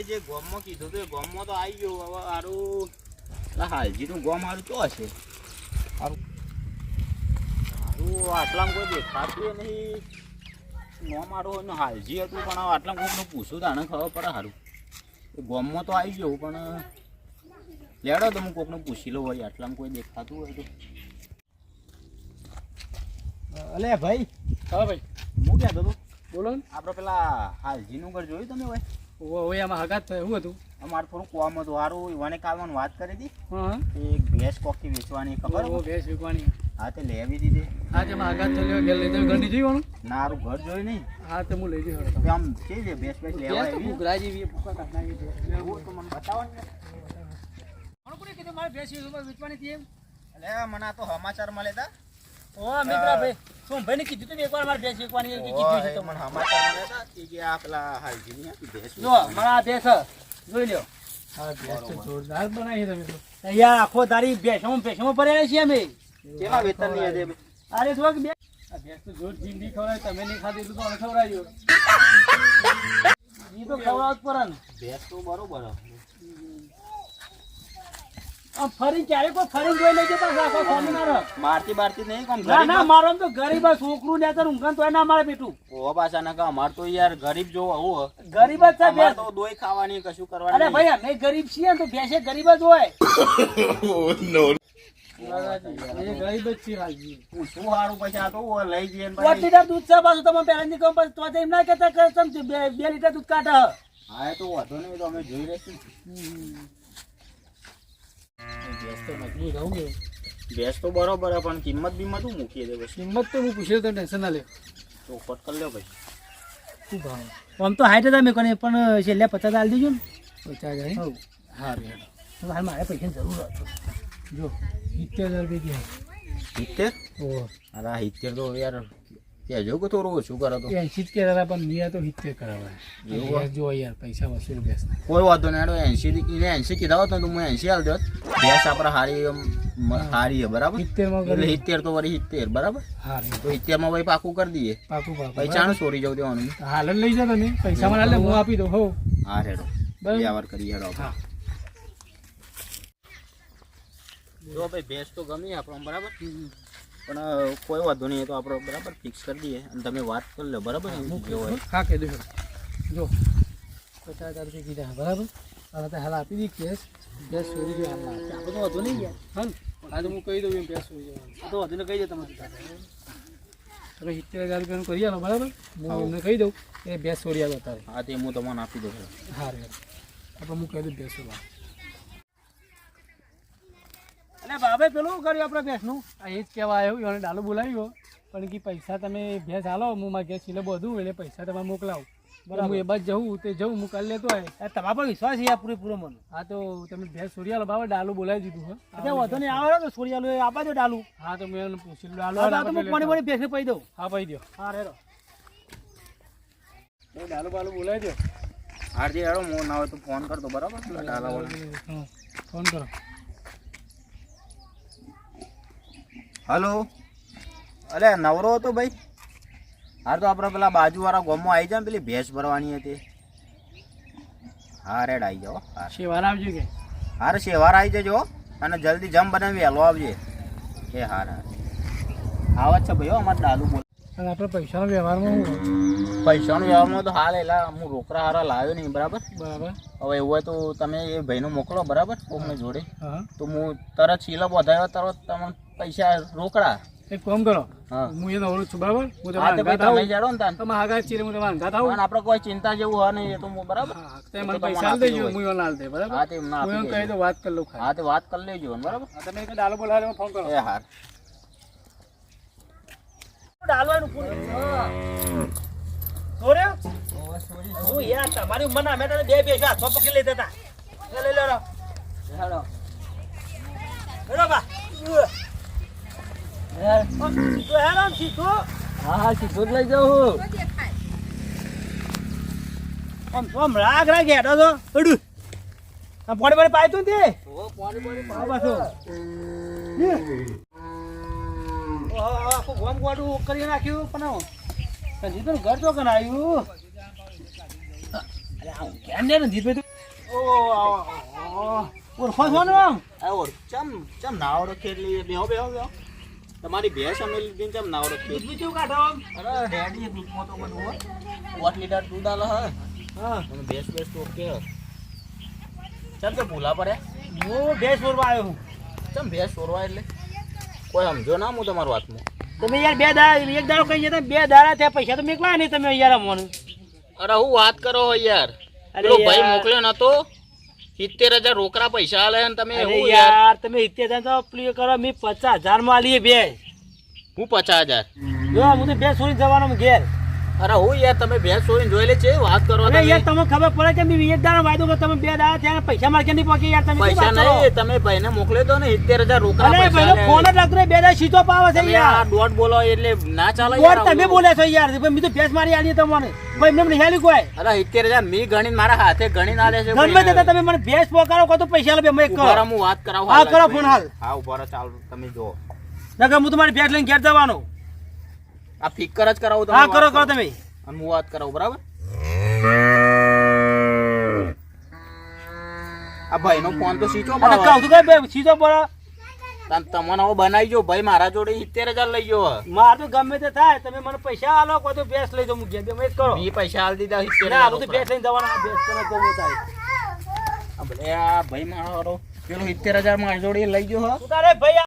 જે ગોમમાં કીધું તો એ ગોમમાં તો આવી ગયો. હવે સારું હાલજીનું ગોમ સારું તો હશે. સારું આટલામાં કોઈ દેખાતું નહીં. નો મારો હાલજી હતું પણ આટલા કોકનું પૂછું તો આને ખબર પડે. સારું ગોમમાં તો આવી ગયું પણ લેડો તો હું કોકને પૂછી લઉં હોય આટલામાં કોઈ દેખાતું હોય તો. અલે ભાઈ. હા ભાઈ હું કહેતો હતો બોલો ને. આપણે પેલા હાલજીનું ઘર જોયું તમે ભાઈ? ઓય આમાં હગાત થાય એવું હતું. અમારે થોડું કોમ હતું સારું. ઈવાને કાલમાં વાત કરી હતી. હા એક ભેંસ કોકી વેચવાની ખબર? ભેંસ વિકવાની. હા તે લેવી દીધી. હા તેમાં હગાત થયેલી ઘેર લઈ જવું ઘરની જોયું ના સારું ઘર જોયું નહીં. હા તો હું લઈ જઈ આમ છે જે ભેંસ ભેંસ લેવા એવી ઘુઘરા જેવી ફૂકા કાઢનાવી છે. એવું તો મને બતાવો ને. કોણ કોને કીધું મારે ભેંસ વેચવાની હતી એમ? એટલે મને આ તો સમાચાર મળે તા. ઓ મિત્રા ભાઈ શું ભાઈને કીધું તું એકવાર મારે ભેંસ વેચવાની એ કીધું છે મને તમને. સમાચાર મળે તા કે આ પેલા હાલજીની હતી ભેંસ. જો મારા આ ભેંસ જોઈ લ્યો. હા ભેંસ તો જોરદાર બનાવી તમે તો. અહીંયા આખો તારી ભેંસોમાં ભરેલા છીએ અમે. કેવા વેતનની હતી? અરે થોક બે આ ભેંસ તો જોર જિંદગી ખવડાય તમે નહીં ખાધી એટલું તો મને ખવડાવ્યો. ઈ તો ખવડાવ જ પડે ને. ભેંસ તો બરોબર. આમ ફરી ક્યારે કોઈ ફરી જોઈ લેજે પાછા આખો ફોન ના રહ. મારતી બારતી નહીં કોમ ના ના મારો તો ગરીબ છોકરું ને તો ઊંઘન તોય ના મારે બેટું. ઓ પાછા ના કા અમાર તો યાર ગરીબ જો આવું ગરીબ જ છે અમાર ભેંસ. તો દોય ખાવાની કશું કરવાની. અરે ભાઈ અમે ગરીબ છીએ ને તો ભેંસે ગરીબ જ હોય. એ ગરીબ જ છીએ હાલજી. શું સારું પછી આ તો લઈ જઈએ ને 2 લીટર દૂધ છે પાછું તમે પહેલા ની કહો તો એમ ના કહેતા કે તમે 2 લીટર દૂધ કાઢે. હા એ તો વાંધો નહીં તો અમે જોઈ લઈશું. ભેંસ તો નકલી રહું ને. ભેંસ તો બરોબર હે પણ કિંમત બીમત શું મૂકીએ છે પછી? કિંમત તો હું પૂછ્યો તો ટેન્શન ના લે. તો કટ કરી લ્યો ભાઈ. શું ભાવ? આમ તો હાઈટ તમે કોને પણ છેલ્લે 50 આલી દેજો ને. 50 જાય. હા રેડ. હાલ મારે પૈસાની જરૂર હતી. જો 70,000 રૂપિયા. 70? ઓ અરે 70 તો યાર કહેજો કે થોડું ઓછું કરો તો. 80 જ કહેતા પણ નિયા તો 70 કરાવાય. એવું જો યાર પૈસા વસૂલ બેસ. કોઈ વાંધો નહીં. 80 કીધા હોત ને તો હું 80 આલ દેત. ભેંસ આપણે હારી હારી હે બરાબર. 70 માં એટલે 70 તો વળી 70 બરાબર. હા તો 70 માં ભાઈ પાકું કરી દઈએ. પાકું પૈસા નું ચોરી જવું દેવાનું. હાલ જ લઈ જાઓ તમે. પૈસા મને હાલે હું આપી દઉં. હો હા રેડો બરાબર. વ્યવહાર કરી હેડો. હા જો ભાઈ ભેંસ તો ગમી આપણો બરાબર પણ કોઈ વાંધો નહીં. એ તો આપણે બરાબર ફિક્સ કરી દઈએ અને તમે વાત કરી લો બરાબર. હા કહી દઉં. જો 50,000 રૂપિયા કીધા બરાબર. હવે તો હાલ આપી દી કેસ. ભેંસ ચોરી જો હાલ ના આપણે તો વધુ નહીં ગયા. હા હા તો હું કહી દઉં એમ ભેંસ ચોરી જવાનું. તો વધુ ને કહી દો તમારે. તમે 70,000 રૂપિયાનું કરી આલો બરાબર. હું એમને કહી દઉં એ ભેંસ ચોરી આલો તારે. હા તે હું તમને આપી દઉં. હા રે આપણે હું કહી દઉં ભેંસ ચોરી. અને બાબે પેલું કર્યું આપણે ભેંસનું આ એ જ કહેવા આવ્યું. એને ડાલો બોલાવ્યો પણ કે પૈસા તમે ભેંસ હાલો હું મારા ઘેર સિલે બધું એટલે પૈસા તમે મોકલાવો બરાબર. હું એ બાદ જવું તે જવું હું કાલે લેતો આવે. તમારા પર વિશ્વાસ છે પૂરેપૂરો મને. હા તો તમે ભેંસ છોડી આલો બરાબર. ડાલું બોલાવી દીધું. હા વધુ નહીં આવે તો છોડી આલો આપા દો ડાલું. હા તો મેં એને પૂછી લો ડાલું પાણી પાણી ભેંસને પહી દઉં. હા પહી દો. હા રેડો ડાલું બાલું બોલાવી દો. હારજી હેડો હું ના હોય તો ફોન કરતો બરાબર. ફોન કરો. હલો અરે નવરો હતો ભાઈ? હાર તો આપણે પેલા બાજુવાળા ગામમાં આવી જાય ને પેલી ભેંસ ભરવાની હતી. હા રેડ આવી જાઓ. હા શેવાર આવજો કે. હારે શેવાર આવી જજો અને જલ્દી જમ બનાવી વહેલો આવજે. એ હાર હાર આવત છે ભાઈ અમારે ડાલું બોલ. અને આપણે પૈસાનો વ્યવહારમાં શું? પૈસાનો વ્યવહારમાં તો હાલ એલા હું રોકડા હારા લાવ્યો નહીં બરાબર. બરાબર હવે એવું હોય તો તમે એ ભાઈનો મોકલો બરાબર કોકને જોડે. હા તો હું તરત સિલપ વધાર્યો તરત તમને પૈસા રોકડા. એક કામ કરો હા હું એ નવરો છું બરાબર. હું હા તો ભાઈ તમે જાડો ને તાન. તમે આગળ ચીરે હું તમારા અંગાત આવું. પણ આપણે કોઈ ચિંતા જેવું હોય નહીં એ તો હું બરાબર. તે મને પૈસા આલ દેજો હું એને આલ દે બરાબર. હા તે ના હું એમ કહી દઉં વાત કરી લઉં ખાલી. હા તો વાત કરી લેજો બરાબર. તમે એક ડાલો બોલાવો ફોન કરો. એ હાર ડાલવાનું પૂરું. સોરે હું યાર તમારી ઉંમર ના મેં તને 2 પૈસા હાથમાં પકડી લેતા હતા. લે લે લો હેડો હેડો બા તો હેરામ સીધો. હા સીધો જ લઈ જાઉં. આમ રાગ રાગ હેડો તો અડું આ પાણી પાણી પાય તું તે. પાણી પાછું આખું ગોમ ગોડું કરી નાખ્યું પણ જીતું ઘર તો કન આવ્યું. અરે આવું ક્યાં ને જીત ભાઈ તું ઓળખો છો ને આમ? ચમ નાવ રખી એટલે બેહો બેહો બેહો તમારી ભેંસ અમે લીધી ચમ નાવ રખી દૂધ કેવું કાઢો આમ? અરે રેડી દૂધમાં તો બધું હોય 8 લીટર દૂધ આલે હે હા તમે ભેંસ ભેંસ તો કે ચમ તો ભૂલા પડે હું ભેંસ ફોરવા આવ્યો છું. ચમ ભેંસ સોરવા એટલે કોઈ સમજો ના હું તમારી વાતમાં તમે યાર બે દાડા એક દાડો કહી જતા 2 દાડા થયા પૈસા તો મેકલા નહીં તમે યાર અમોને. અરે હું વાત કરો હો યાર અરે પેલો ભાઈ યાર. મોકલ્યો નતો 70,000 રોકડા પૈસા આલે ને તમે અરે એવું યાર યાર તમે 70,000 તો પ્લે કરો મેં 50,000 માં આલીએ બે. હું 50,000 જો હું તો બે છોડી જવાનો હું ઘેર. અરે હું યાર તમે ભેંસ સોરીને જોઈ લે છે વાત કરો અરે તમે યાર તમને ખબર પડે કે મેં એક દાડો વાયદો કર્યો તમે 2 દાડા થયા પૈસા માર કે નહીં પહોંચે યાર તમે પૈસા નહીં તમે ભાઈને મોકલ્યો તો ને 70,000 રોકડા અરે પૈસા ભાઈનો આલે. ફોન જ લાગતો નહીં, 2 દાડા સીધો પાવે છે તમે યાર. આ દોઢ બોલો એટલે ના ચાલે બોલ યાર તમે બોલે છો યાર ભાઈ મેં તો ભેંસ મારી આલી તમને ભાઈ મેં નહીં આલી કોઈ. અરે 70,000 મી ગણીને મારા હાથે ગણીને આલે છે ગમે તેતા તમે મને ભેંસ પોકારો કો તો પૈસા લે મેં ઉભા રહો, કરો. હું વાત કરાવું હા, કરો ફોન હાલ. હા ઉભા રહો, ચાલો તમે જો નકર હું તમારી ભેંસ લઈને ઘેર જવાનો. આ ફિકર જ કરાવું હા કરો વાત કરો તમે. અને હું વાત કરાવું બરાબર આ ભાઈનો ફોન તો સ્વિચ ઓફ અને કહું તું કે બે સીધો બોલો. તમને હવે બનાવી જો ભાઈ મારા જોડે 70,000 લઈ ગયો માર તો ગમે તે થાય તમે મને પૈસા આલો કો તો ભેંસ લઈ જાઉં હું ઘેર. બે કરો મી પૈસા આલ દીધા ના 70,000 હું તો ભેંસ લઈને જવાનો આ ભેંસ કરે તો હું થાય. આ ભાઈ મારો પેલો 70,000 મારા જોડે લઈ ગયો હો તું તારે ભાઈ